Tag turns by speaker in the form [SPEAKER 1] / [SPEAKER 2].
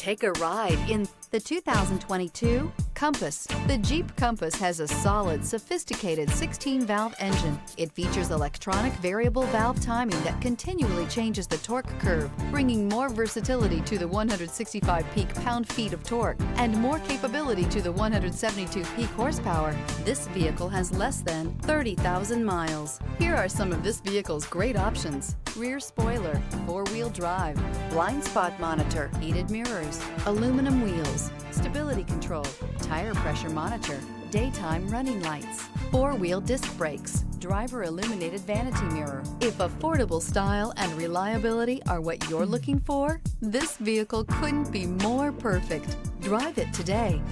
[SPEAKER 1] Take a ride in the 2022 Compass. The Jeep Compass has a solid, sophisticated 16-valve engine. It features electronic variable valve timing that continually changes the torque curve, bringing more versatility to the 165 peak pound-feet of torque and more capability to the 172 peak horsepower. This vehicle has less than 30,000 miles. Here are some of this vehicle's great options: rear spoiler, four-wheel drive, blind spot monitor, heated mirrors, aluminum wheels, stability control, tire pressure monitor, daytime running lights, four-wheel disc brakes, driver illuminated vanity mirror. If affordable style and reliability are what you're looking for, this vehicle couldn't be more perfect. Drive it today.